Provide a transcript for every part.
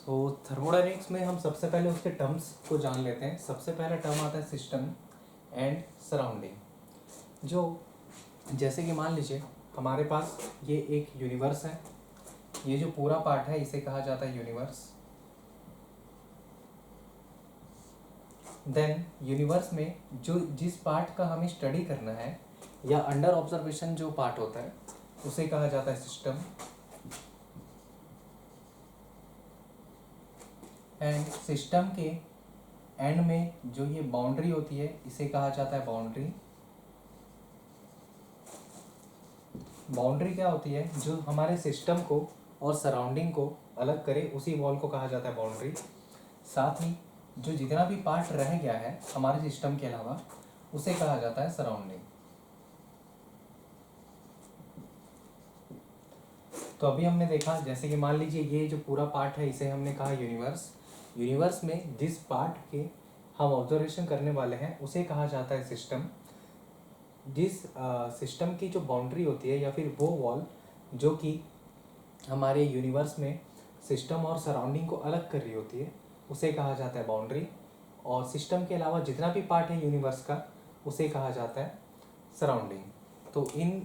तो थर्मोडायनेमिक्स में हम सबसे पहले उसके टर्म्स को जान लेते हैं। सबसे पहला टर्म आता है सिस्टम एंड सराउंडिंग। जो जैसे कि मान लीजिए हमारे पास ये एक यूनिवर्स है, ये जो पूरा पार्ट है इसे कहा जाता है यूनिवर्स। देन यूनिवर्स में जो जिस पार्ट का हमें स्टडी करना है या अंडर ऑब्जर्वेशन जो पार्ट होता है उसे कहा जाता है सिस्टम। एंड सिस्टम के एंड में जो ये बाउंड्री होती है इसे कहा जाता है बाउंड्री। बाउंड्री क्या होती है? जो हमारे सिस्टम को और सराउंडिंग को अलग करे उसी वॉल को कहा जाता है बाउंड्री। साथ ही जो जितना भी पार्ट रह गया है हमारे सिस्टम के अलावा उसे कहा जाता है सराउंडिंग। तो अभी हमने देखा, जैसे कि मान लीजिए ये जो पूरा पार्ट है इसे हमने कहा यूनिवर्स। यूनिवर्स में जिस पार्ट के हम ऑब्जर्वेशन करने वाले हैं उसे कहा जाता है सिस्टम। जिस सिस्टम की जो बाउंड्री होती है या फिर वो वॉल जो कि हमारे यूनिवर्स में सिस्टम और सराउंडिंग को अलग कर रही होती है उसे कहा जाता है बाउंड्री। और सिस्टम के अलावा जितना भी पार्ट है यूनिवर्स का उसे कहा जाता है सराउंडिंग। तो इन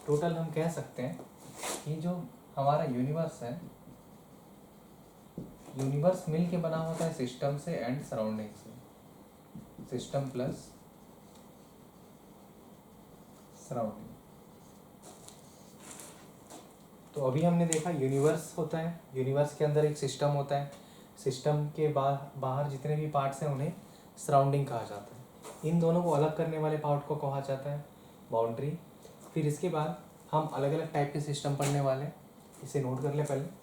टोटल हम कह सकते हैं कि जो हमारा यूनिवर्स है, यूनिवर्स मिल के बना होता है सिस्टम से एंड सराउंडिंग से। System plus surrounding. तो अभी हमने देखा यूनिवर्स होता है, यूनिवर्स के अंदर एक सिस्टम होता है, सिस्टम के बाहर जितने भी पार्ट्स हैं उन्हें सराउंडिंग कहा जाता है। इन दोनों को अलग करने वाले पार्ट को कहा जाता है बाउंड्री। फिर इसके बाद हम अलग अलग टाइप के सिस्टम पढ़ने वाले हैं, इसे नोट कर ले पहले।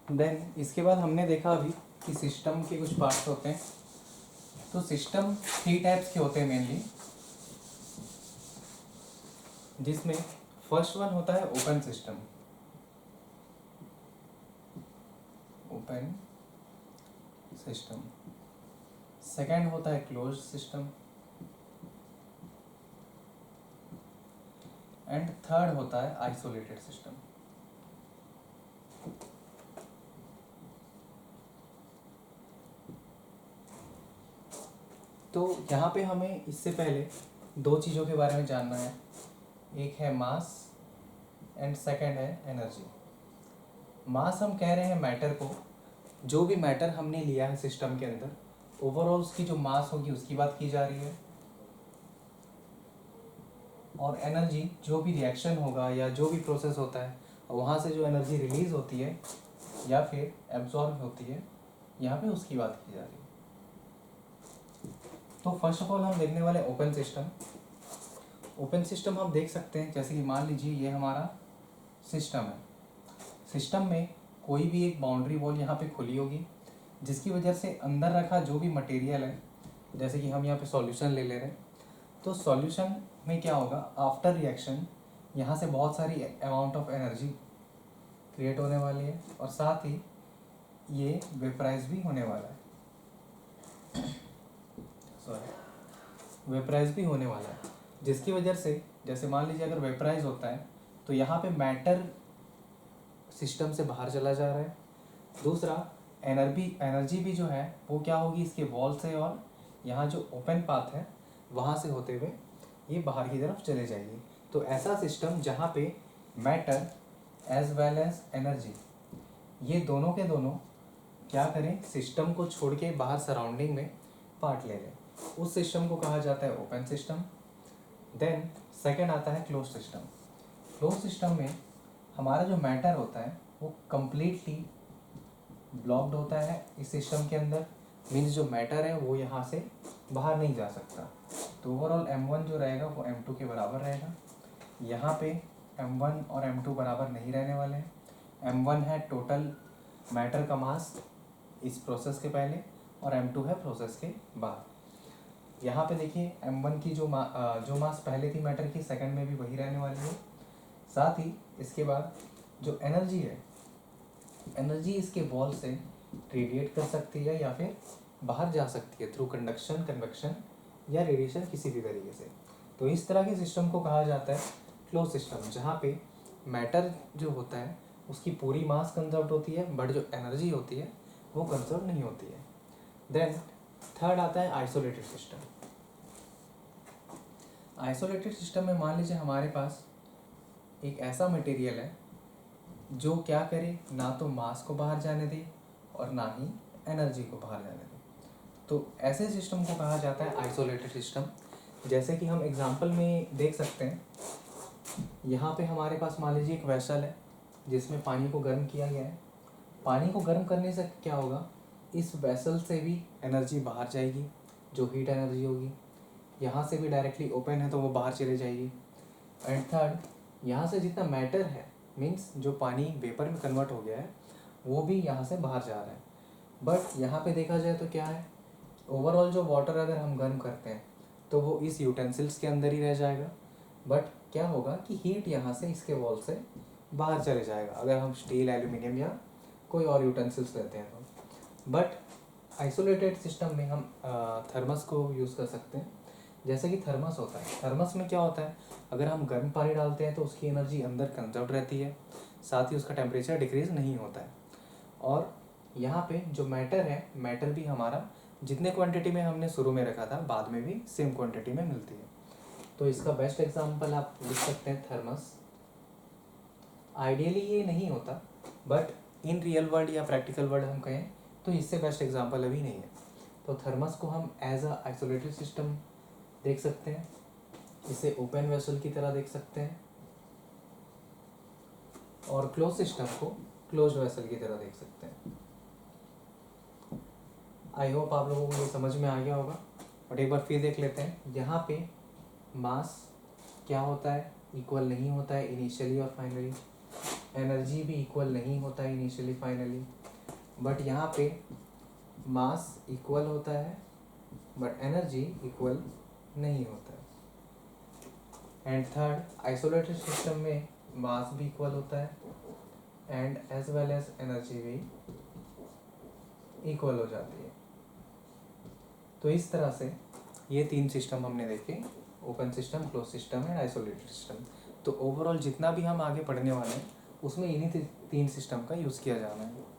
देन इसके बाद हमने देखा अभी कि सिस्टम के कुछ पार्ट्स होते हैं। तो सिस्टम 3 टाइप्स के होते हैं मेनली, जिसमें फर्स्ट वन होता है open system. Open system. Second होता है क्लोज सिस्टम एंड थर्ड होता है आइसोलेटेड सिस्टम। तो यहाँ पे हमें इससे पहले 2 चीज़ों के बारे में जानना है, एक है मास एंड सेकंड है एनर्जी। मास हम कह रहे हैं मैटर को, जो भी मैटर हमने लिया है सिस्टम के अंदर ओवरऑल उसकी जो मास होगी उसकी बात की जा रही है। और एनर्जी जो भी रिएक्शन होगा या जो भी प्रोसेस होता है वहाँ से जो एनर्जी रिलीज होती है या फिर एब्जॉर्ब होती है, यहाँ पे उसकी बात की जा रही है। तो फर्स्ट ऑफ ऑल हम देखने वाले ओपन सिस्टम। ओपन सिस्टम हम देख सकते हैं, जैसे कि मान लीजिए ये हमारा सिस्टम है। सिस्टम में कोई भी एक बाउंड्री वॉल यहाँ पे खुली होगी, जिसकी वजह से अंदर रखा जो भी मटेरियल है, जैसे कि हम यहाँ पे सॉल्यूशन ले ले रहे हैं, तो सॉल्यूशन में क्या होगा, आफ्टर रिएक्शन यहाँ से बहुत सारी अमाउंट ऑफ एनर्जी क्रिएट होने वाली है और साथ ही ये वेपराइज भी होने वाला है, सॉरी वेपराइज भी होने वाला है, जिसकी वजह से जैसे मान लीजिए अगर वेपराइज होता है तो यहाँ पे मैटर सिस्टम से बाहर चला जा रहा है। दूसरा, एनर्जी भी जो है वो क्या होगी, इसके वॉल से और यहाँ जो ओपन पाथ है वहाँ से होते हुए ये बाहर की तरफ चले जाएगी। तो ऐसा सिस्टम जहाँ पे matter as well as energy ये दोनों के दोनों क्या करें, सिस्टम को छोड़ के बाहर सराउंडिंग में पार्ट ले लें, उस सिस्टम को कहा जाता है ओपन सिस्टम। देन सेकेंड आता है क्लोज सिस्टम। क्लोज सिस्टम में हमारा जो मैटर होता है वो कम्प्लीटली ब्लॉक्ड होता है इस सिस्टम के अंदर, मीन्स जो मैटर है वो यहाँ से बाहर नहीं जा सकता। तो ओवरऑल m1 जो रहेगा वो m2 के बराबर रहेगा। यहाँ पे m1 और m2 बराबर नहीं रहने वाले हैं। m1 है टोटल मैटर का मास इस प्रोसेस के पहले और m2 है प्रोसेस के बाद। यहाँ पे देखिए m1 की जो मास पहले थी मैटर की, सेकंड में भी वही रहने वाली है। साथ ही इसके बाद जो एनर्जी है, एनर्जी इसके वॉल से रेडिएट कर सकती है या फिर बाहर जा सकती है थ्रू कंडक्शन, कन्वेक्शन या रेडिएशन किसी भी तरीके से। तो इस तरह के सिस्टम को कहा जाता है क्लोज सिस्टम, जहाँ पे मैटर जो होता है उसकी पूरी मास कंजर्व होती है बट जो एनर्जी होती है वो कंजर्व नहीं होती है। देन थर्ड आता है आइसोलेटेड सिस्टम। आइसोलेटेड सिस्टम में मान लीजिए हमारे पास एक ऐसा मटेरियल है जो क्या करे, ना तो मास को बाहर जाने दे और ना ही एनर्जी को बाहर जाने दे। तो ऐसे सिस्टम को कहा जाता है आइसोलेटेड सिस्टम। जैसे कि हम एग्जांपल में देख सकते हैं, यहाँ पे हमारे पास मान लीजिए एक वेसल है जिसमें पानी को गर्म किया गया है। पानी को गर्म करने से क्या होगा, इस वेसल से भी एनर्जी बाहर जाएगी जो हीट एनर्जी होगी, यहाँ से भी डायरेक्टली ओपन है तो वो बाहर चले जाएगी। एंड थर्ड, यहाँ से जितना मैटर है मीन्स जो पानी वेपर में कन्वर्ट हो गया है वो भी यहाँ से बाहर जा रहा है। बट यहाँ पे देखा जाए तो क्या है, ओवरऑल जो वाटर अगर हम गर्म करते हैं तो वो इस यूटेंसिल्स के अंदर ही रह जाएगा। बट क्या होगा कि हीट यहाँ से इसके वॉल से बाहर चले जाएगा अगर हम स्टील, एल्यूमिनियम या कोई और यूटेंसिल्स लेते हैं तो। बट आइसोलेटेड सिस्टम में हम थर्मस को यूज़ कर सकते हैं। जैसे कि थर्मस होता है, थर्मस में क्या होता है, अगर हम गर्म पानी डालते हैं तो उसकी एनर्जी अंदर कंजर्व रहती है, साथ ही उसका टेम्परेचर डिक्रीज नहीं होता है। और यहाँ पे जो मैटर है, मैटर भी हमारा जितने क्वांटिटी में हमने शुरू में रखा था बाद में भी सेम क्वांटिटी में मिलती है। तो इसका बेस्ट एग्जांपल आप लिख सकते हैं थर्मस। आइडियली ये नहीं होता बट इन रियल वर्ल्ड या प्रैक्टिकल वर्ल्ड हम कहें तो इससे बेस्ट एग्जांपल अभी नहीं है। तो थर्मस को हम एज अ आइसोलेटेड सिस्टम देख सकते हैं, इसे ओपन वेसल की तरह देख सकते हैं, और क्लोज सिस्टम को क्लोज वेसल की तरह देख सकते हैं। आई होप आप लोगों को ये समझ में आ गया होगा। और एक बार फिर देख लेते हैं, यहाँ पे मास क्या होता है, इक्वल नहीं होता है इनिशियली और फाइनली। एनर्जी भी इक्वल नहीं होता है इनिशियली फाइनली। बट यहाँ पे मास इक्वल होता है बट एनर्जी इक्वल नहीं होता है। एंड थर्ड, आइसोलेटेड सिस्टम में मास भी इक्वल होता है and as well as energy भी इक्वल हो जाती है। तो इस तरह से ये तीन सिस्टम हमने देखे, open system, close system and isolated system. तो ओवरऑल जितना भी हम आगे पढ़ने वाले हैं उसमें इन्हीं तीन सिस्टम का यूज़ किया जाना है।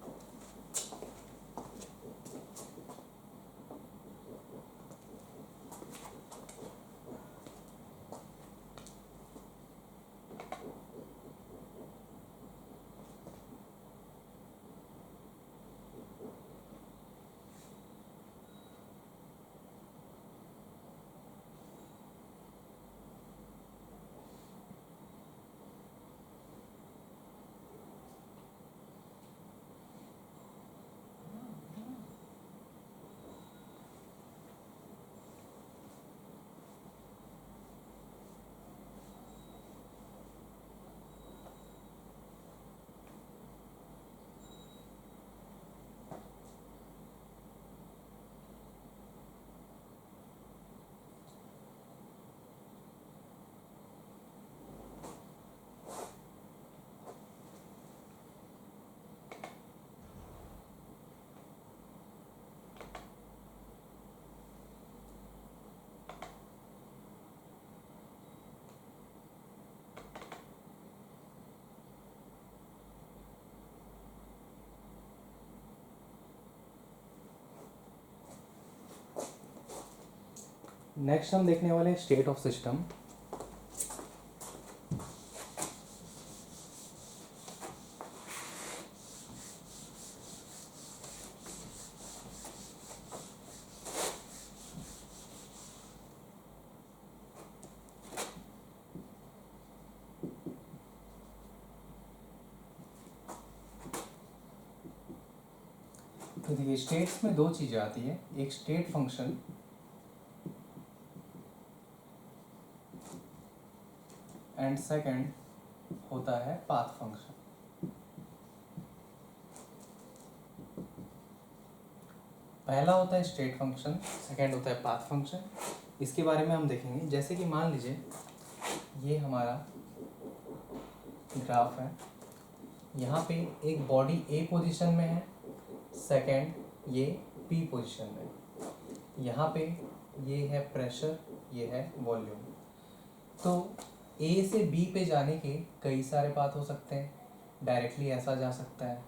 नेक्स्ट हम देखने वाले हैं स्टेट ऑफ सिस्टम। तो देखिए स्टेट्स में दो चीज़ें आती है, एक स्टेट फंक्शन एंड सेकंड होता है पाथ फंक्शन। पहला होता है स्टेट फंक्शन, सेकंड होता है पाथ फंक्शन। इसके बारे में हम देखेंगे। जैसे कि मान लीजिए ये हमारा ग्राफ है, यहाँ पे एक बॉडी ए पोजीशन में है, सेकंड ये बी पोजीशन में। यहाँ पे ये है प्रेशर, ये है वॉल्यूम। तो ए से बी पे जाने के कई सारे पाथ हो सकते हैं। डायरेक्टली ऐसा जा सकता है,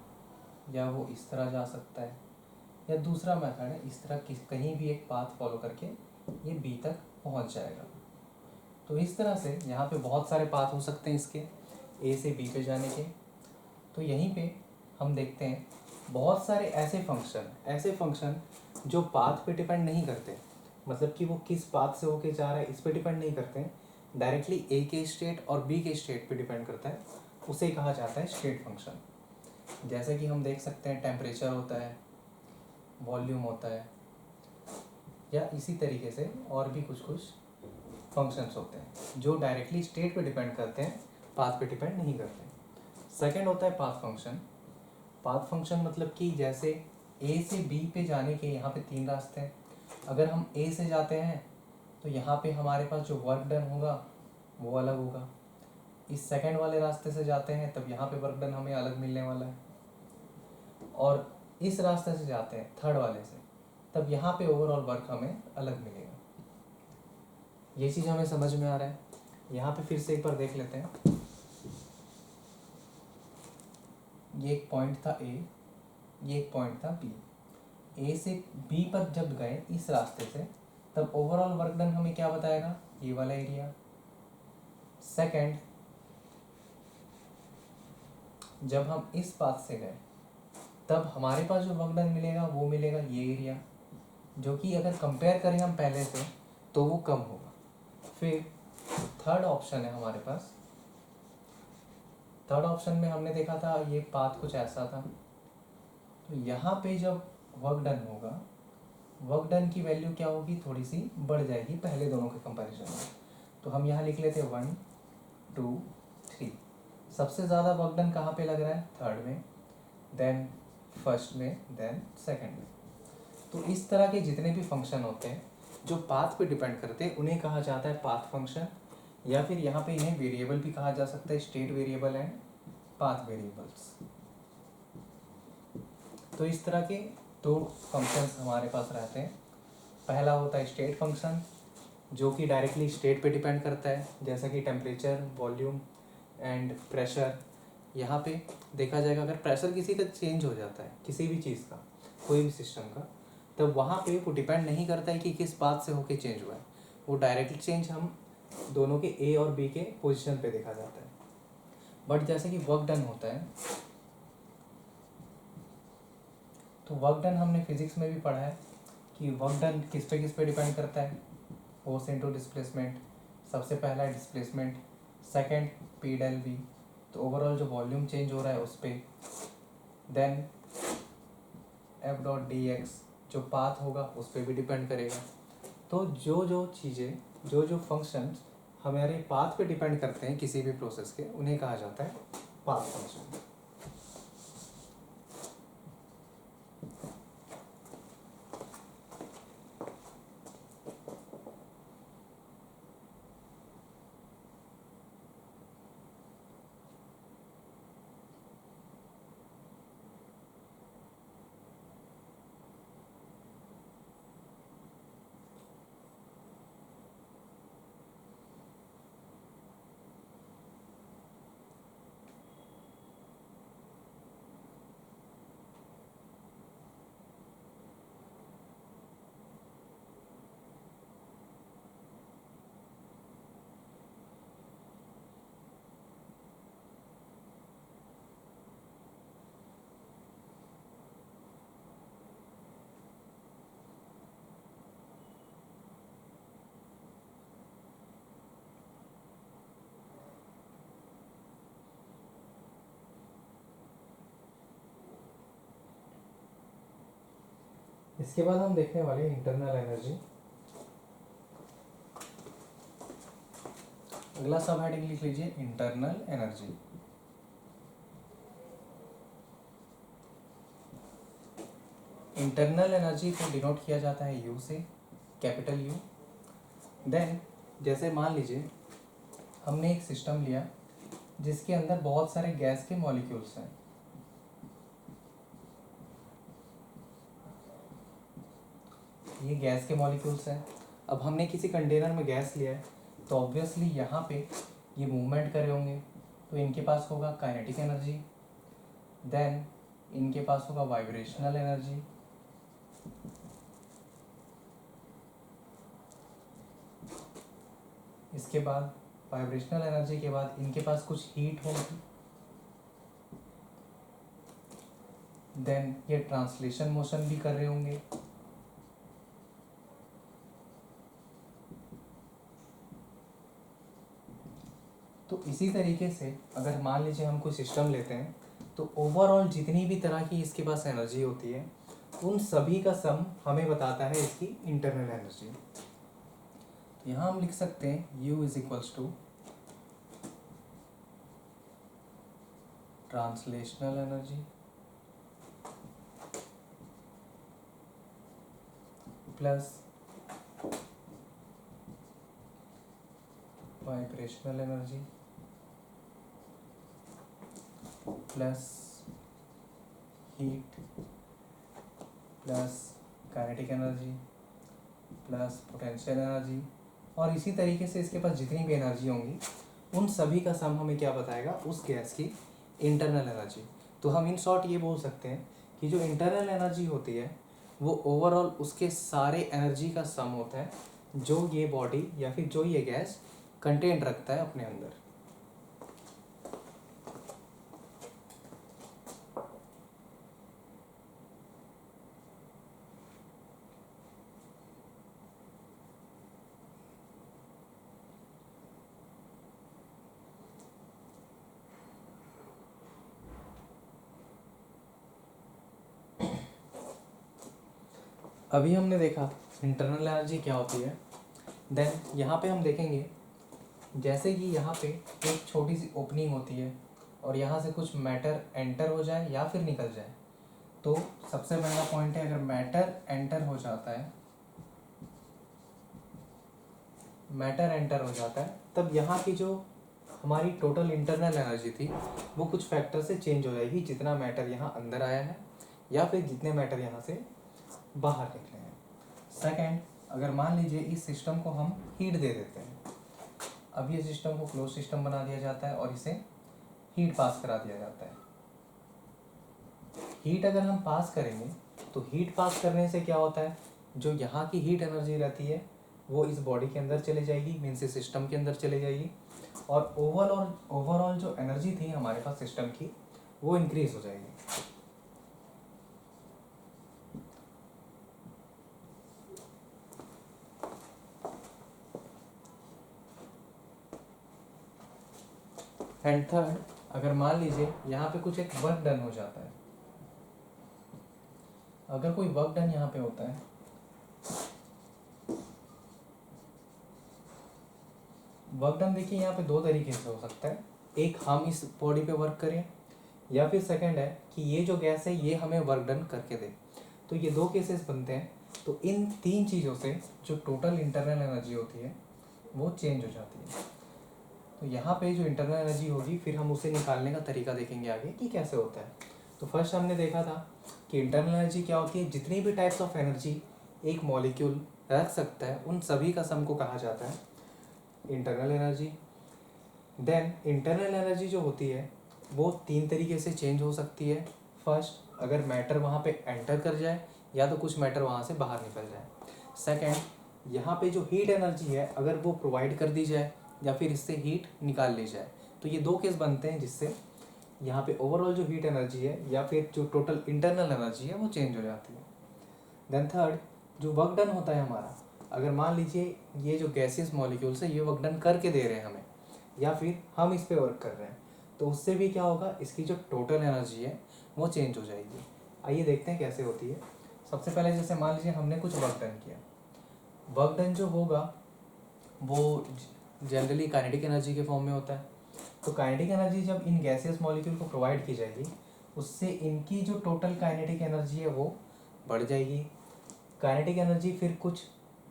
या वो इस तरह जा सकता है, या दूसरा मेथड है इस तरह कहीं भी एक पाथ फॉलो करके ये बी तक पहुंच जाएगा। तो इस तरह से यहाँ पे बहुत सारे पाथ हो सकते हैं इसके ए से बी पे जाने के। तो यहीं पे हम देखते हैं बहुत सारे ऐसे फंक्शन जो पाथ पे डिपेंड नहीं करते, मतलब कि वो किस पाथ से होके जा रहा है इस पे डिपेंड नहीं करते हैं, डायरेक्टली ए के स्टेट और बी के स्टेट पे डिपेंड करता है, उसे कहा जाता है स्टेट फंक्शन। जैसे कि हम देख सकते हैं टेम्परेचर होता है, वॉल्यूम होता है, या इसी तरीके से और भी कुछ फंक्शंस होते हैं जो डायरेक्टली स्टेट पे डिपेंड करते हैं, पाथ पे डिपेंड नहीं करते। सेकंड होता है पाथ फंक्शन। पाथ फंक्शन मतलब कि जैसे ए से बी पे जाने के यहाँ पे तीन रास्ते हैं। अगर हम ए से जाते हैं तो यहाँ पे हमारे पास जो वर्क डन होगा वो अलग होगा। इस सेकंड वाले रास्ते से जाते हैं तब यहाँ पे वर्क डन हमें अलग मिलने वाला है, और इस रास्ते से जाते हैं थर्ड वाले से तब यहाँ पे ओवरऑल वर्क हमें अलग मिलेगा। ये चीज़ हमें समझ में आ रहा है। यहाँ पे फिर से एक बार देख लेते हैं। ये एक पॉइंट था ए, ये एक पॉइंट था बी। ए से बी पर जब गए इस रास्ते से तब ओवरऑल वर्क डन हमें क्या बताएगा, ये वाला एरिया। सेकंड, जब हम इस पाथ से गए तब हमारे पास जो वर्क डन मिलेगा वो मिलेगा ये एरिया, जो कि अगर कंपेयर करें हम पहले से तो वो कम होगा। फिर थर्ड ऑप्शन है हमारे पास। थर्ड ऑप्शन में हमने देखा था ये पाथ कुछ ऐसा था, तो यहाँ पे जब वर्क डन होगा, वर्क डन की वैल्यू क्या होगी, थोड़ी सी बढ़ जाएगी पहले दोनों के कंपैरिजन में। तो हम यहाँ लिख लेते हैं 1 2 3। सबसे ज़्यादा वर्क डन कहाँ पे लग रहा है, थर्ड में, देन फर्स्ट में, देन सेकंड में। तो इस तरह के जितने भी फंक्शन होते हैं जो पाथ पे डिपेंड करते हैं उन्हें कहा जाता है पाथ फंक्शन, या फिर यहाँ पे इन्हें वेरिएबल भी कहा जा सकता है, state variable and path variables. तो इस तरह के दो फंक्शंस हमारे पास रहते हैं। पहला होता है स्टेट फंक्शन जो कि डायरेक्टली स्टेट पे डिपेंड करता है, जैसा कि टेम्परेचर, वॉल्यूम एंड प्रेशर। यहाँ पे देखा जाएगा अगर प्रेशर किसी का चेंज हो जाता है, किसी भी चीज़ का, कोई भी सिस्टम का, तब वहाँ पे वो डिपेंड नहीं करता है कि किस पाथ से होके चेंज हुआ है, वो डायरेक्ट चेंज हम दोनों के ए और बी के पोजीशन पे देखा जाता है। बट जैसे कि वर्क डन होता है, तो वर्क डन हमने फिजिक्स में भी पढ़ा है कि वर्क डन किस पे डिपेंड करता है, फोर्स इनटू डिस्प्लेसमेंट। सबसे पहला है displacement, second P del V, तो ओवरऑल जो वॉल्यूम चेंज हो रहा है उस पर, then F dot D X जो पाथ होगा उस पर भी डिपेंड करेगा। तो जो चीज़ें, जो फंक्शंस हमारे पाथ पे डिपेंड करते हैं किसी भी प्रोसेस के, उन्हें कहा जाता है पाथ फंक्शन। इसके बाद हम देखने वाले इंटरनल एनर्जी। अगला सब हेडिंग लिख लीजिए इंटरनल एनर्जी। इंटरनल एनर्जी को डिनोट किया जाता है यू से, कैपिटल यू। देन जैसे मान लीजिए हमने एक सिस्टम लिया जिसके अंदर बहुत सारे गैस के मॉलिक्यूल्स हैं। ये गैस के मॉलिक्यूल्स हैं। अब हमने किसी कंटेनर में गैस लिया है तो ऑब्वियसली यहाँ पे ये मूवमेंट कर रहे होंगे, तो इनके पास होगा काइनेटिक एनर्जी। देन इनके पास होगा वाइब्रेशनल एनर्जी। इसके बाद वाइब्रेशनल एनर्जी के बाद इनके पास कुछ हीट होगी। देन ये ट्रांसलेशन मोशन भी कर रहे होंगे। तो इसी तरीके से अगर मान लीजिए हम कोई सिस्टम लेते हैं तो ओवरऑल जितनी भी तरह की इसके पास एनर्जी होती है उन सभी का सम हमें बताता है इसकी इंटरनल एनर्जी। तो यहाँ हम लिख सकते हैं U is equals to translational energy plus vibrational energy plus heat plus kinetic energy plus potential energy, और इसी तरीके से इसके पास जितनी भी एनर्जी होंगी उन सभी का सम हमें क्या बताएगा, उस गैस की इंटरनल एनर्जी। तो हम इन शॉर्ट ये बोल सकते हैं कि जो इंटरनल एनर्जी होती है वो ओवरऑल उसके सारे एनर्जी का सम होता है जो ये बॉडी या फिर जो ये गैस कंटेंट रखता है अपने अंदर। अभी हमने देखा इंटरनल एनर्जी क्या होती है। देन यहाँ पे हम देखेंगे जैसे कि यहाँ पे एक छोटी सी ओपनिंग होती है और यहाँ से कुछ मैटर एंटर हो जाए या फिर निकल जाए, तो सबसे पहला पॉइंट है अगर मैटर एंटर हो जाता है तब यहाँ की जो हमारी टोटल इंटरनल एनर्जी थी वो कुछ फैक्टर से चेंज हो जाएगी, जितना मैटर यहाँ अंदर आया है या फिर जितने मैटर यहाँ से बाहर निकले हैं। सेकंड, अगर मान लीजिए इस सिस्टम को हम हीट दे देते हैं, अब ये सिस्टम को क्लोज सिस्टम बना दिया जाता है और इसे हीट पास करा दिया जाता है। हीट अगर हम पास करेंगे तो हीट पास करने से क्या होता है, जो यहाँ की हीट एनर्जी रहती है वो इस बॉडी के अंदर चले जाएगी, मीन्स इस सिस्टम के अंदर चले जाएगी, और ओवरऑल जो एनर्जी थी हमारे पास सिस्टम की वो इंक्रीज हो जाएगी। एंड थर्ड, अगर मान लीजिए यहाँ पे कुछ एक वर्क डन हो जाता है, अगर कोई वर्क डन यहाँ पे होता है, वर्क डन देखिए यहाँ पे दो तरीके से हो सकता है, एक हम इस बॉडी पे वर्क करें या फिर सेकंड है कि ये जो गैस है ये हमें वर्क डन करके दे। तो ये दो केसेस बनते हैं। तो इन तीन चीज़ों से जो टोटल इंटरनल एनर्जी होती है वो चेंज हो जाती है। तो यहाँ पे जो इंटरनल एनर्जी होगी फिर हम उसे निकालने का तरीका देखेंगे आगे कि कैसे होता है। तो फर्स्ट हमने देखा था कि इंटरनल एनर्जी क्या होती है, जितनी भी टाइप्स ऑफ एनर्जी एक मॉलिक्यूल रख सकता है उन सभी का सम को कहा जाता है internal energy. Then internal energy जो होती है वो तीन तरीके से चेंज हो सकती है। फर्स्ट, अगर मैटर वहाँ पे एंटर कर जाए या तो कुछ मैटर वहाँ से बाहर निकल जाए। सेकंड, यहाँ पे जो हीट एनर्जी है अगर वो प्रोवाइड कर दी जाए या फिर इससे हीट निकाल ली जाए। तो ये दो केस बनते हैं जिससे यहाँ पे ओवरऑल जो हीट एनर्जी है या फिर जो टोटल इंटरनल एनर्जी है वो चेंज हो जाती है। देन थर्ड, जो वर्क डन होता है हमारा, अगर मान लीजिए ये जो गैसियस मॉलिक्यूल्स है ये वर्क डन करके दे रहे हैं हमें या फिर हम इस पे वर्क कर रहे हैं, तो उससे भी क्या होगा, इसकी जो टोटल एनर्जी है वो चेंज हो जाएगी। आइए देखते हैं कैसे होती है। सबसे पहले जैसे मान लीजिए हमने कुछ वर्क डन किया, वर्क डन जो होगा वो जनरली काइनेटिक एनर्जी के फॉर्म में होता है। तो काइनेटिक एनर्जी जब इन गैसियस मॉलिक्यूल को प्रोवाइड की जाएगी, उससे इनकी जो टोटल काइनेटिक एनर्जी है वो बढ़ जाएगी। काइनेटिक एनर्जी फिर कुछ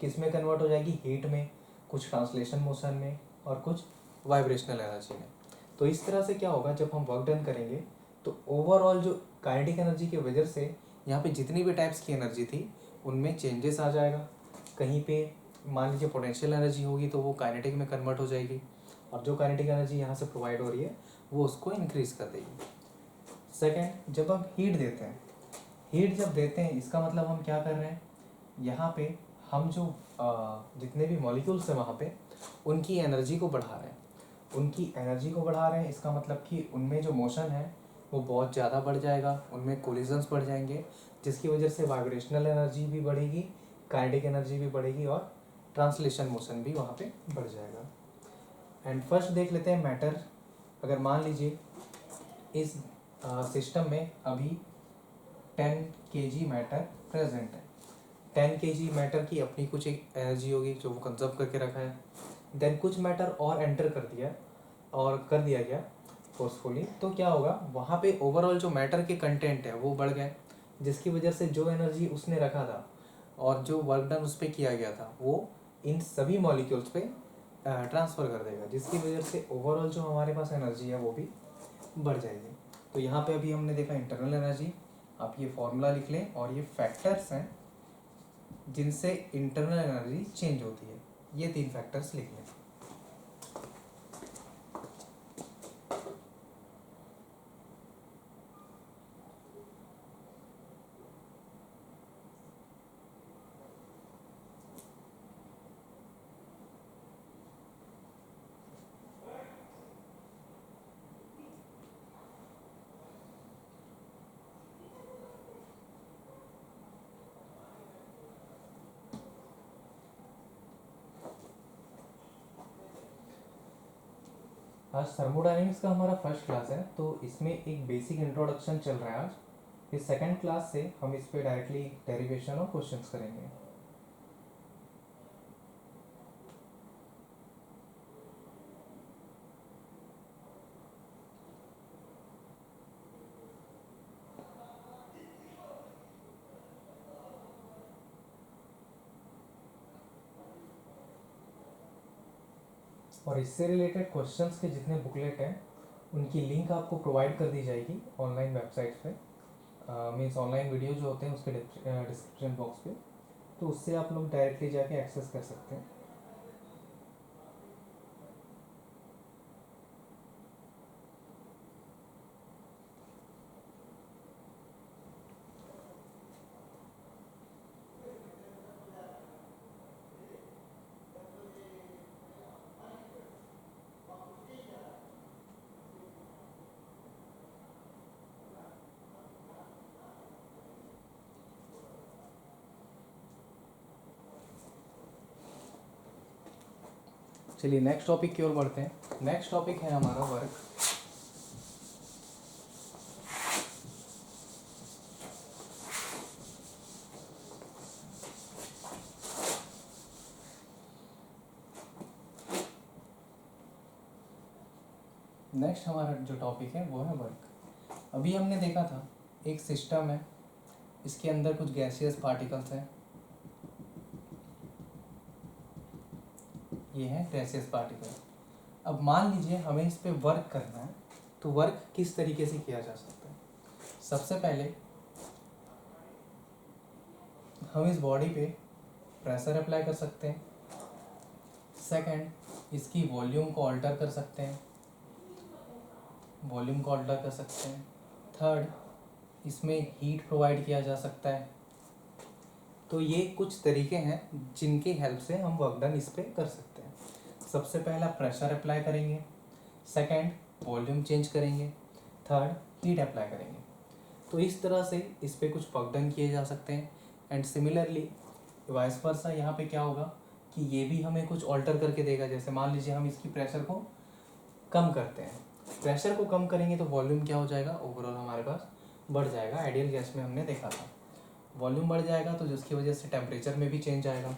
किस में कन्वर्ट हो जाएगी, हीट में, कुछ ट्रांसलेशन मोशन में, और कुछ वाइब्रेशनल एनर्जी में। तो इस तरह से क्या होगा, जब हम वर्क डन करेंगे तो ओवरऑल जो काइनेटिक एनर्जी की वजह से यहाँ पे जितनी भी टाइप्स की एनर्जी थी उनमें चेंजेस आ जाएगा। कहीं पे मान लीजिए पोटेंशियल एनर्जी होगी तो वो काइनेटिक में कन्वर्ट हो जाएगी, और जो काइनेटिक एनर्जी यहाँ से प्रोवाइड हो रही है वो उसको इंक्रीज कर देगी। सेकेंड, जब हम हीट देते हैं, हीट जब देते हैं इसका मतलब हम क्या कर रहे हैं, यहाँ पे हम जो जितने भी मॉलिक्यूल्स हैं वहाँ पे उनकी एनर्जी को बढ़ा रहे हैं, उनकी एनर्जी को बढ़ा रहे हैं। इसका मतलब कि उनमें जो मोशन है वो बहुत ज़्यादा बढ़ जाएगा, उनमें कोलिजन्स बढ़ जाएंगे, जिसकी वजह से वाइब्रेशनल एनर्जी भी बढ़ेगी, काइनेटिक एनर्जी भी बढ़ेगी, और ट्रांसलेशन मोशन भी वहाँ पे बढ़ जाएगा। एंड फर्स्ट देख लेते हैं मैटर। अगर मान लीजिए इस सिस्टम में अभी 10 kg मैटर प्रेजेंट है, 10 kg मैटर की अपनी कुछ एक एनर्जी होगी जो वो कंजर्व करके रखा है। देन कुछ मैटर और एंटर कर दिया गया फोर्सफुली, तो क्या होगा, वहाँ पे ओवरऑल जो मैटर के कंटेंट है वो बढ़ गए, जिसकी वजह से जो एनर्जी उसने रखा था और जो वर्क डन उस पर किया गया था वो इन सभी मॉलिक्यूल्स पे ट्रांसफ़र कर देगा, जिसकी वजह से ओवरऑल जो हमारे पास एनर्जी है वो भी बढ़ जाएगी। तो यहाँ पे अभी हमने देखा इंटरनल एनर्जी, आप ये फॉर्मूला लिख लें, और ये फैक्टर्स हैं जिनसे इंटरनल एनर्जी चेंज होती है, ये 3 फैक्टर्स लिख लें। आज थर्मोडायनेमिक्स का हमारा फर्स्ट क्लास है, तो इसमें एक बेसिक इंट्रोडक्शन चल रहा है आज। इस सेकंड क्लास से हम इस पे डायरेक्टली डेरिवेशन और क्वेश्चंस करेंगे। और इससे रिलेटेड क्वेश्चंस के जितने बुकलेट हैं उनकी लिंक आपको प्रोवाइड कर दी जाएगी ऑनलाइन वेबसाइट पे, मीन्स ऑनलाइन वीडियो जो होते हैं उसके डिस्क्रिप्शन बॉक्स पे, तो उससे आप लोग डायरेक्टली जाके एक्सेस कर सकते हैं। चलिए नेक्स्ट टॉपिक की ओर बढ़ते हैं। नेक्स्ट टॉपिक है हमारा वर्क। नेक्स्ट हमारा जो टॉपिक है वो है वर्क। अभी हमने देखा था एक सिस्टम है, इसके अंदर कुछ गैसियस पार्टिकल्स हैं, ये है गैसियस पार्टिकल। अब मान लीजिए हमें इस पे वर्क करना है, तो वर्क किस तरीके से किया जा सकता है। सबसे पहले हम इस बॉडी पे प्रेशर अप्लाई कर सकते हैं। सेकंड, इसकी वॉल्यूम को अल्टर कर सकते हैं, थर्ड, इसमें हीट प्रोवाइड किया जा सकता है। तो ये कुछ तरीके हैं जिनकी हेल्प से हम वर्क डन इस पे कर सकते हैं। सबसे पहला प्रेशर अप्लाई करेंगे, सेकंड वॉल्यूम चेंज करेंगे, थर्ड हीट अप्लाई करेंगे। तो इस तरह से इस पे कुछ वर्क डन किए जा सकते हैं। एंड सिमिलरली वाइस वर्सा यहाँ पे क्या होगा कि ये भी हमें कुछ ऑल्टर करके देगा। जैसे मान लीजिए हम इसकी प्रेशर को कम करते हैं, प्रेशर को कम करेंगे तो वॉल्यूम क्या हो जाएगा, ओवरऑल हमारे पास बढ़ जाएगा। आइडियल गैस में हमने देखा था। वॉल्यूम बढ़ जाएगा तो जिसकी वजह से टेम्परेचर में भी चेंज आएगा,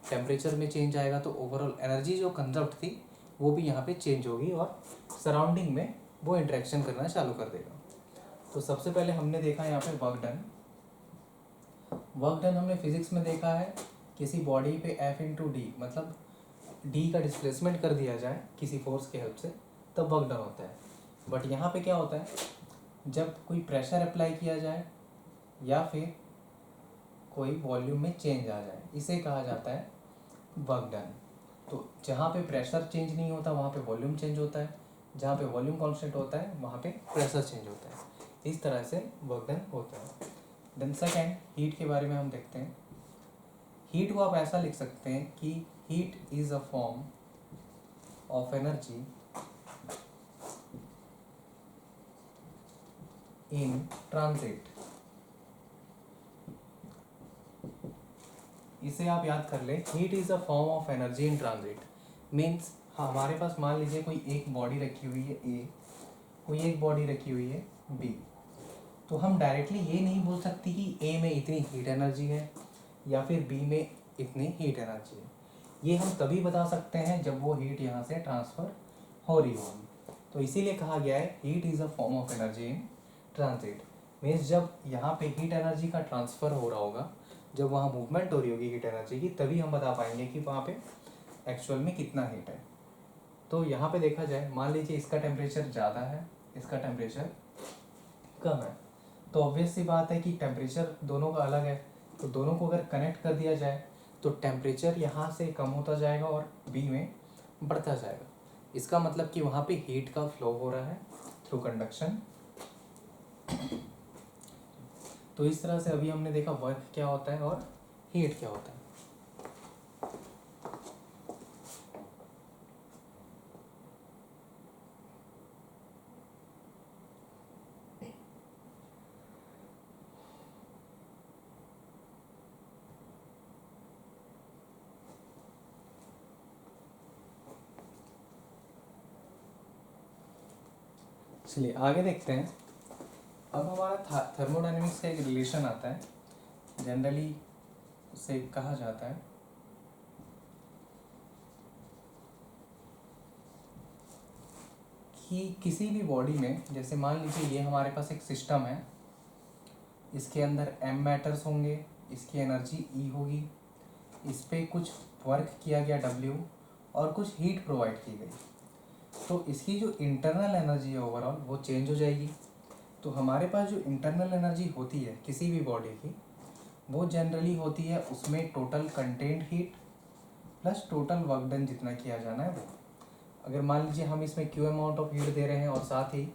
टेम्परेचर में चेंज आएगा तो ओवरऑल एनर्जी जो कंजप्ट थी वो भी यहाँ पे चेंज होगी और सराउंडिंग में वो इंटरेक्शन करना चालू कर देगा। तो सबसे पहले हमने देखा यहाँ पे वर्क डन। वर्क डन हमने फिजिक्स में देखा है, किसी बॉडी पे F इंटू डी, मतलब डी का डिस्प्लेसमेंट कर दिया जाए किसी फोर्स के हेल्प से, तब वर्क डन होता है। बट यहाँ पे क्या होता है, जब कोई प्रेशर अप्लाई किया जाए या फिर कोई वॉल्यूम में चेंज आ जाए, इसे कहा जाता है वर्क डन। तो जहाँ पे प्रेशर चेंज नहीं होता वहाँ पे वॉल्यूम चेंज होता है, जहाँ पे वॉल्यूम कांस्टेंट होता है वहाँ पे प्रेशर चेंज होता है। इस तरह से वर्क डन होता है। देन सेकेंड, हीट के बारे में हम देखते हैं। हीट को आप ऐसा लिख सकते हैं कि heat is a form of energy in transit. इसे आप याद कर लें, heat is a form of energy in transit. Means हमारे पास मान लीजिए कोई एक बॉडी रखी हुई है ए, कोई एक बॉडी रखी हुई है बी, तो हम डायरेक्टली ये नहीं बोल सकते कि ए में इतनी हीट एनर्जी है या फिर बी में इतनी हीट एनर्जी है। ये हम तभी बता सकते हैं जब वो हीट यहाँ से ट्रांसफ़र हो रही होगी। तो इसीलिए कहा गया है heat is a form of energy in transit. Means जब यहाँ पे हीट एनर्जी का ट्रांसफ़र हो रहा होगा, जब वहाँ मूवमेंट हो रही होगी हीट एनर्जी की, तभी हम बता पाएंगे कि वहाँ पे एक्चुअल में कितना हीट है। तो यहाँ पे देखा जाए, मान लीजिए इसका टेम्परेचर ज़्यादा है, इसका टेम्परेचर कम है, तो ऑब्वियस सी बात है कि टेम्परेचर दोनों का अलग है। तो दोनों को अगर कनेक्ट कर दिया जाए तो टेम्परेचर यहाँ से कम होता जाएगा और बी में बढ़ता जाएगा। इसका मतलब कि वहाँ पे हीट का फ्लो हो रहा है थ्रू कंडक्शन। तो इस तरह से अभी हमने देखा वर्क क्या होता है और हीट क्या होता है। चलिए आगे देखते हैं। अब हमारा थर्मोडायनेमिक्स का एक रिलेशन आता है, जनरली उसे कहा जाता है कि किसी भी बॉडी में, जैसे मान लीजिए ये हमारे पास एक सिस्टम है, इसके अंदर m मैटर्स होंगे, इसकी एनर्जी E होगी, इस पर कुछ वर्क किया गया W और कुछ हीट प्रोवाइड की गई, तो इसकी जो इंटरनल एनर्जी है ओवरऑल वो चेंज हो जाएगी। तो हमारे पास जो इंटरनल एनर्जी होती है किसी भी बॉडी की, वो जनरली होती है उसमें total content heat plus total work done जितना किया जाना है वो। अगर मान लीजिए हम इसमें Q अमाउंट ऑफ हीट दे रहे हैं और साथ ही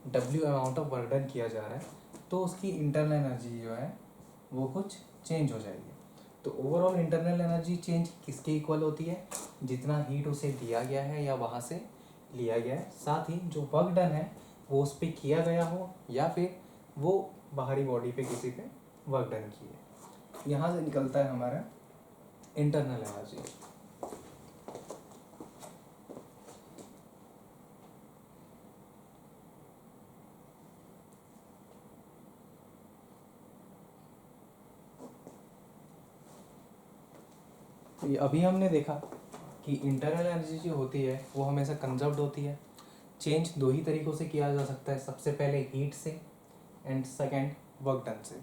W amount of work done किया जा रहा है, तो उसकी इंटरनल एनर्जी जो है वो कुछ चेंज हो जाएगी। तो ओवरऑल इंटरनल एनर्जी चेंज किसके इक्वल होती है, जितना हीट उसे दिया गया है या वहाँ से लिया गया है, साथ ही जो वर्क डन है वो उस पर किया गया हो या फिर वो बाहरी बॉडी पे किसी पे वर्क डन की है। यहाँ से निकलता है हमारा इंटरनल एनर्जी। तो ये अभी हमने देखा कि इंटरनल एनर्जी जो होती है वो हमेशा कंजर्व्ड होती है। चेंज दो ही तरीक़ों से किया जा सकता है, सबसे पहले हीट से एंड सेकंड वर्क डन से।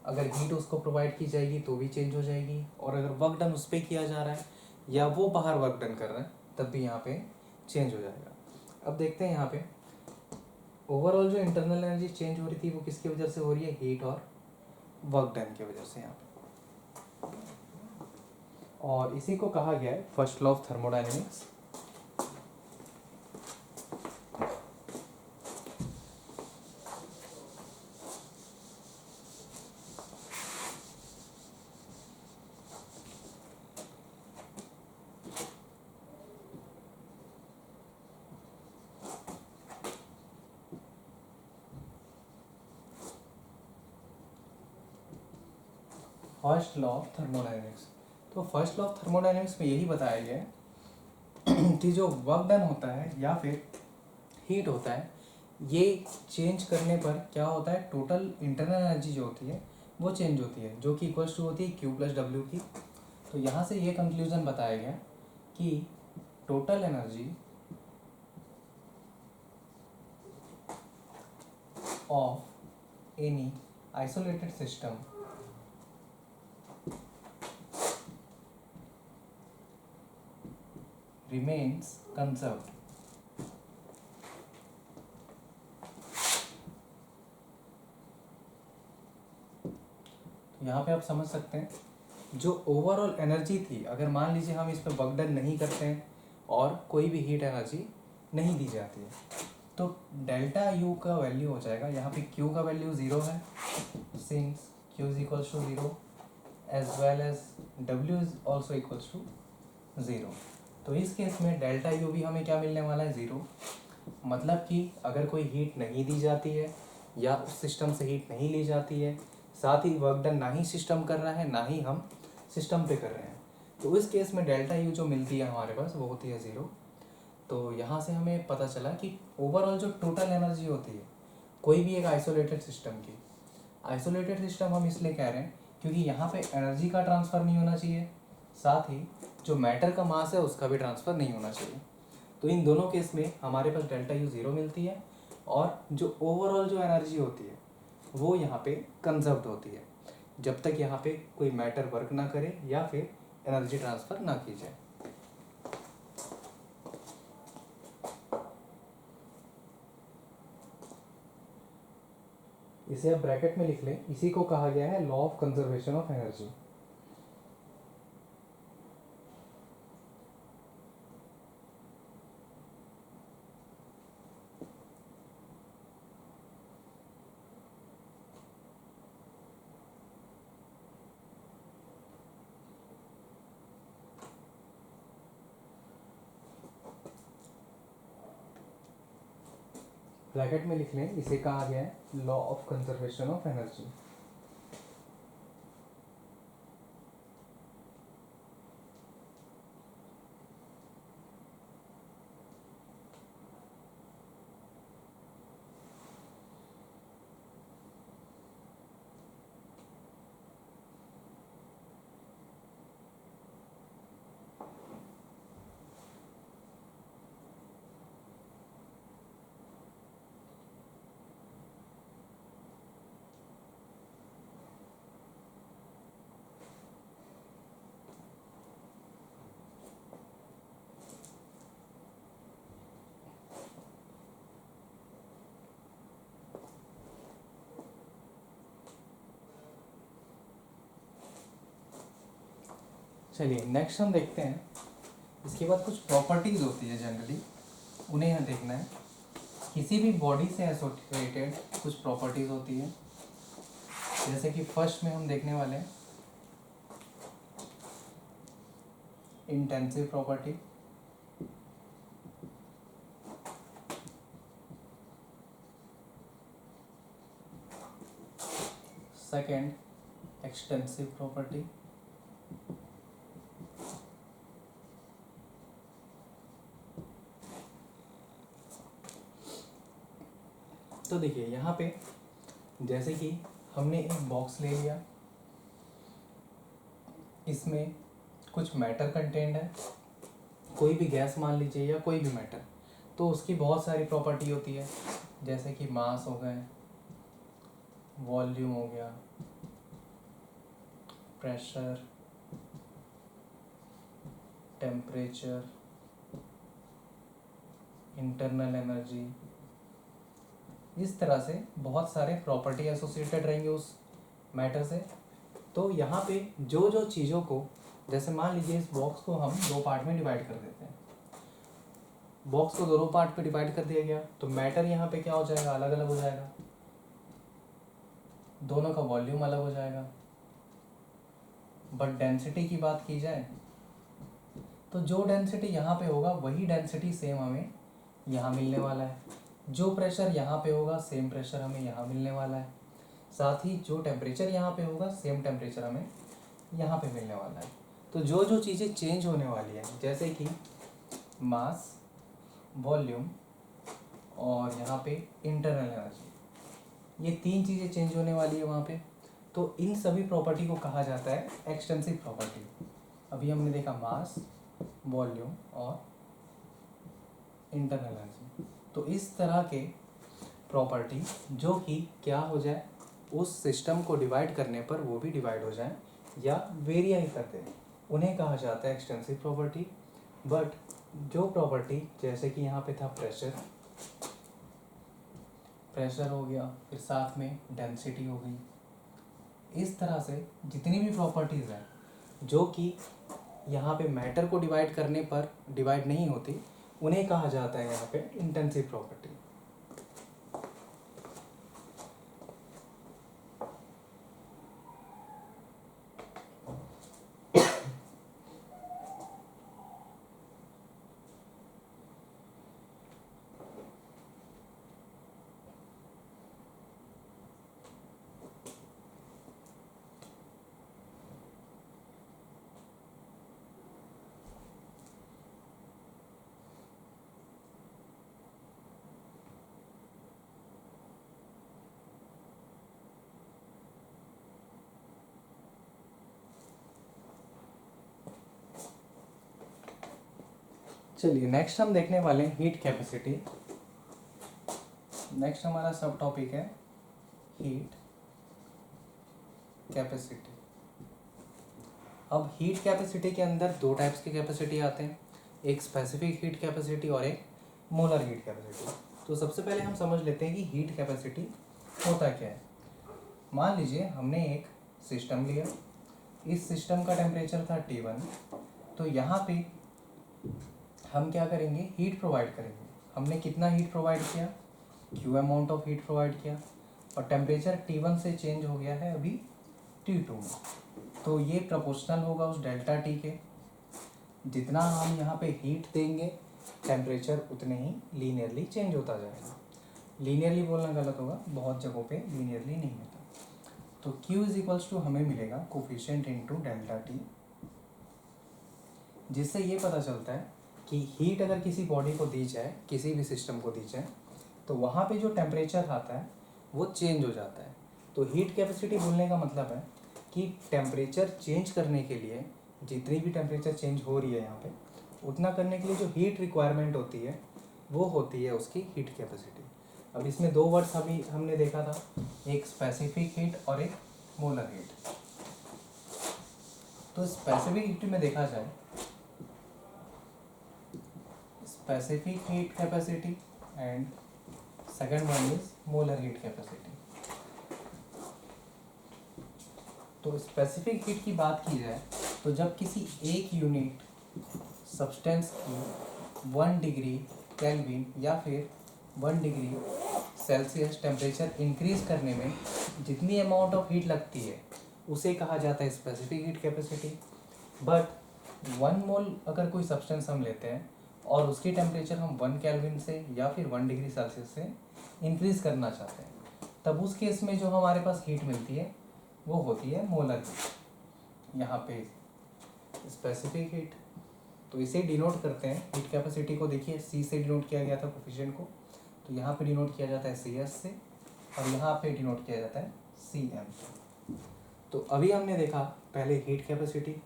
अगर हीट उसको प्रोवाइड की जाएगी तो भी चेंज हो जाएगी, और अगर वर्क डन उस पर किया जा रहा है या वो बाहर वर्क डन कर रहा है तब भी यहाँ पे चेंज हो जाएगा। अब देखते हैं यहाँ पे ओवरऑल जो इंटरनल एनर्जी चेंज हो रही थी वो किसकी वजह से हो रही है, हीट और वर्क डन की वजह से यहाँ पे। और इसी को कहा गया है first law of thermodynamics. First law of thermodynamics, तो फर्स्ट लॉ ऑफ थर्मोडायनेमिक्स में यही बताया गया है कि जो वर्क डन होता है या फिर हीट होता है, ये चेंज करने पर क्या होता है, टोटल इंटरनल एनर्जी जो होती है वो चेंज होती है, जो कि इक्वल्स टू होती है Q प्लस डब्ल्यू की। तो यहाँ से ये कंक्लूजन बताया गया कि total energy of any isolated system remains conserved। यहाँ पे आप समझ सकते हैं जो ओवरऑल एनर्जी थी, अगर मान लीजिए हम इस पर वर्क डन नहीं करते हैं और कोई भी हीट एनर्जी नहीं दी जाती है, तो डेल्टा यू का वैल्यू हो जाएगा, यहाँ पे क्यू का वैल्यू 0 है, since Q is equals to 0 as well as W is also equals to 0। तो इस केस में डेल्टा यू भी हमें क्या मिलने वाला है, 0। मतलब कि अगर कोई हीट नहीं दी जाती है या उस सिस्टम से हीट नहीं ली जाती है, साथ ही वर्क डन ना ही सिस्टम कर रहा है ना ही हम सिस्टम पे कर रहे हैं, तो इस केस में डेल्टा यू जो मिलती है हमारे पास वो होती है 0। तो यहाँ से हमें पता चला कि ओवरऑल जो टोटल एनर्जी होती है कोई भी एक आइसोलेटेड सिस्टम की, आइसोलेटेड सिस्टम हम इसलिए कह रहे हैं क्योंकि यहाँ पे एनर्जी का ट्रांसफ़र नहीं होना चाहिए, साथ ही जो मैटर का मास है उसका भी ट्रांसफ़र नहीं होना चाहिए। तो इन दोनों केस में हमारे पास डेल्टा यू 0 मिलती है और जो ओवरऑल जो एनर्जी होती है वो यहाँ पे कंजर्व्ड होती है, जब तक यहाँ पे कोई मैटर वर्क ना करे या फिर एनर्जी ट्रांसफ़र ना की जाए। इसे आप ब्रैकेट में लिख लें, इसी को कहा गया है law of conservation of energy. Bracket में लिख लें, इसे कहा गया है law of conservation of energy. चलिए नेक्स्ट हम देखते हैं, इसके बाद कुछ प्रॉपर्टीज़ होती है जनरली, उन्हें यहाँ देखना है। किसी भी बॉडी से एसोसिएटेड कुछ प्रॉपर्टीज़ होती है, जैसे कि फर्स्ट में हम देखने वाले हैं intensive property, second extensive property, तो देखिए यहाँ पे जैसे कि हमने एक बॉक्स ले लिया, इसमें कुछ मैटर कंटेंट है, कोई भी गैस मान लीजिए या कोई भी मैटर, तो उसकी बहुत सारी प्रॉपर्टी होती है, जैसे कि मास हो गए, वॉल्यूम हो गया, प्रेशर, टेम्परेचर, इंटरनल एनर्जी, इस तरह से बहुत सारे प्रॉपर्टी एसोसिएटेड रहेंगे उस मैटर से। तो यहाँ पे जो जो चीज़ों को, जैसे मान लीजिए इस बॉक्स को हम दो पार्ट में डिवाइड कर देते हैं, बॉक्स को दोनों पार्ट पे डिवाइड कर दिया गया, तो मैटर यहाँ पे क्या हो जाएगा, अलग अलग हो जाएगा, दोनों का वॉल्यूम अलग हो जाएगा। बट डेंसिटी की बात की जाए तो जो डेंसिटी यहाँ पे होगा वही डेंसिटी सेम हमें यहाँ मिलने वाला है, जो प्रेशर यहाँ पे होगा सेम प्रेशर हमें यहाँ मिलने वाला है, साथ ही जो टेम्परेचर यहाँ पे होगा सेम टेम्परेचर हमें यहाँ पे मिलने वाला है। तो जो जो चीज़ें चेंज होने वाली हैं, जैसे कि मास, वॉल्यूम और यहाँ पे इंटरनल एनर्जी, ये तीन चीज़ें चेंज होने वाली है वहाँ पे। तो इन सभी प्रॉपर्टी को कहा जाता है एक्सटेंसिव प्रॉपर्टी। अभी हमने देखा मास, वॉल्यूम और इंटरनल एनर्जी। तो इस तरह के प्रॉपर्टी जो कि क्या हो जाए, उस सिस्टम को डिवाइड करने पर वो भी डिवाइड हो जाए या वेरियाई करते हैं, उन्हें कहा जाता है एक्सटेंसिव प्रॉपर्टी। बट जो प्रॉपर्टी जैसे कि यहाँ पे था प्रेशर हो गया, फिर साथ में डेंसिटी हो गई, इस तरह से जितनी भी प्रॉपर्टीज़ हैं जो कि यहाँ पे मैटर को डिवाइड करने पर डिवाइड नहीं होती, उन्हें कहा जाता है यहाँ पे इंटेंसिव प्रॉपर्टी। चलिए नेक्स्ट हम देखने वाले हैं हीट कैपेसिटी। नेक्स्ट हमारा सब टॉपिक है हीट कैपेसिटी। अब हीट कैपेसिटी के अंदर दो टाइप्स की कैपेसिटी आते हैं, एक स्पेसिफिक हीट कैपेसिटी और एक मोलर हीट कैपेसिटी। तो सबसे पहले हम समझ लेते हैं कि हीट कैपेसिटी होता क्या है। मान लीजिए हमने एक सिस्टम लिया, इस सिस्टम का टेम्परेचर था T1, तो यहाँ पे हम क्या करेंगे, हीट प्रोवाइड करेंगे। हमने कितना हीट प्रोवाइड किया, Q amount of heat provide किया, और टेम्परेचर T1 से चेंज हो गया है अभी T2 में। तो ये प्रोपोर्शनल होगा उस डेल्टा टी के, जितना हम यहाँ पे हीट देंगे टेम्परेचर उतने ही लीनियरली चेंज होता जाएगा। लीनियरली बोलना गलत होगा, बहुत जगहों पे लीनियरली नहीं होता। तो Q इज इक्वल्स टू हमें मिलेगा कोफिशिएंट इनटू डेल्टा टी, जिससे ये पता चलता है कि हीट अगर किसी बॉडी को दी जाए, किसी भी सिस्टम को दी जाए, तो वहाँ पे जो टेम्परेचर आता है वो चेंज हो जाता है। तो हीट कैपेसिटी बोलने का मतलब है कि टेम्परेचर चेंज करने के लिए, जितनी भी टेम्परेचर चेंज हो रही है यहाँ पे, उतना करने के लिए जो हीट रिक्वायरमेंट होती है वो होती है उसकी हीट कैपेसिटी। अब इसमें दो वर्ड्स अभी हमने देखा था, एक स्पेसिफिक हीट और एक मोलर हीट। तो स्पेसिफिक हीट में देखा जाए, specific heat capacity and second one is molar heat capacity. तो स्पेसिफिक हीट की बात की जाए तो जब किसी एक यूनिट सब्सटेंस की 1 डिग्री केल्विन या फिर 1 डिग्री सेल्सियस टेम्परेचर इंक्रीज करने में जितनी अमाउंट ऑफ हीट लगती है उसे कहा जाता है स्पेसिफिक हीट कैपेसिटी। बट 1 मोल अगर कोई सब्सटेंस हम लेते हैं और उसकी टेम्परेचर हम 1 केल्विन से या फिर 1 डिग्री सेल्सियस से इंक्रीज करना चाहते हैं, तब उस केस में जो हमारे पास हीट मिलती है वो होती है मोलर हीट। यहाँ पे स्पेसिफिक हीट, तो इसे डिनोट करते हैं हीट कैपेसिटी को। देखिए C से डिनोट किया गया था कोफिशिएंट को, तो यहाँ पे डिनोट किया जाता है CS से, और यहाँ पे डिनोट किया जाता है CM से। तो अभी हमने देखा पहले हीट कैपेसिटी।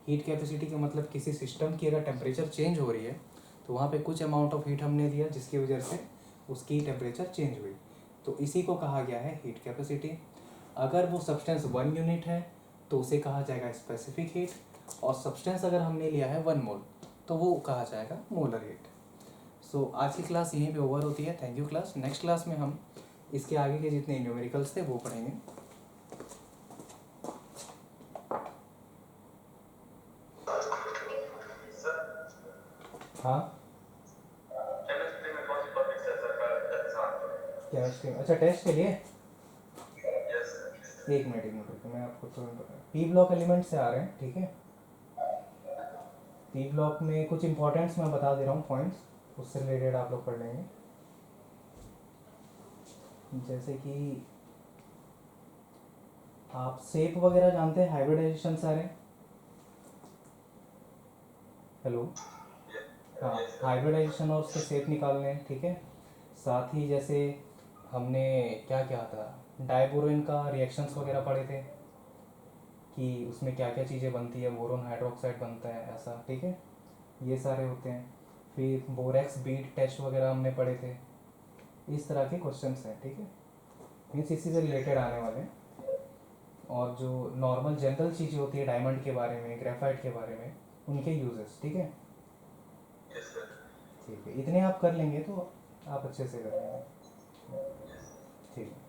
हीट कैपेसिटी का मतलब किसी सिस्टम की अगर टेम्परेचर चेंज हो रही है तो वहाँ पे कुछ अमाउंट ऑफ हीट हमने दिया जिसकी वजह से उसकी टेम्परेचर चेंज हुई, तो इसी को कहा गया है हीट कैपेसिटी। अगर वो सब्सटेंस 1 यूनिट है तो उसे कहा जाएगा स्पेसिफिक हीट, और सब्सटेंस अगर हमने लिया है 1 मोल तो वो कहा जाएगा मोलर हीट। सो आज की क्लास यहीं पे ओवर होती है। Thank you class. Next class में हम इसके आगे के जितने न्यूमेरिकल्स थे वो पढ़ेंगे। हाँ केमिस्ट्री, अच्छा टेस्ट के लिए एक मिनट रुको, मैं आपको तुरंत पी ब्लॉक एलिमेंट से आ रहे हैं, ठीक है। पी ब्लॉक में कुछ इंपॉर्टेंट्स मैं बता दे रहा हूँ पॉइंट्स, उससे रिलेटेड आप लोग पढ़ लेंगे। जैसे कि आप शेप वगैरह जानते हैं, हाइब्रिडाइजेशन सारे, हेलो, हाँ हाइब्रिडाइजेशन और उसके शेप निकालने, ठीक है। साथ ही जैसे हमने क्या क्या था, डायबोरोइन का रिएक्शंस वगैरह पढ़े थे, कि उसमें क्या क्या चीज़ें बनती है, बोरोन हाइड्रोक्साइड बनता है ऐसा, ठीक है, ये सारे होते हैं। फिर बोरेक्स बीट टेस्ट वगैरह हमने पढ़े थे, इस तरह के क्वेश्चंस हैं, ठीक है, मीन्स इसी से रिलेटेड आने वाले हैं। और जो नॉर्मल जनरल चीज़ें होती है डायमंड के बारे में, ग्रेफाइट के बारे में, उनके यूजेस, ठीक है। ठीक है, इतने आप कर लेंगे तो आप अच्छे से कर लेंगे, ठीक है।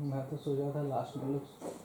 मैं तो सोचा था लास्ट में लोग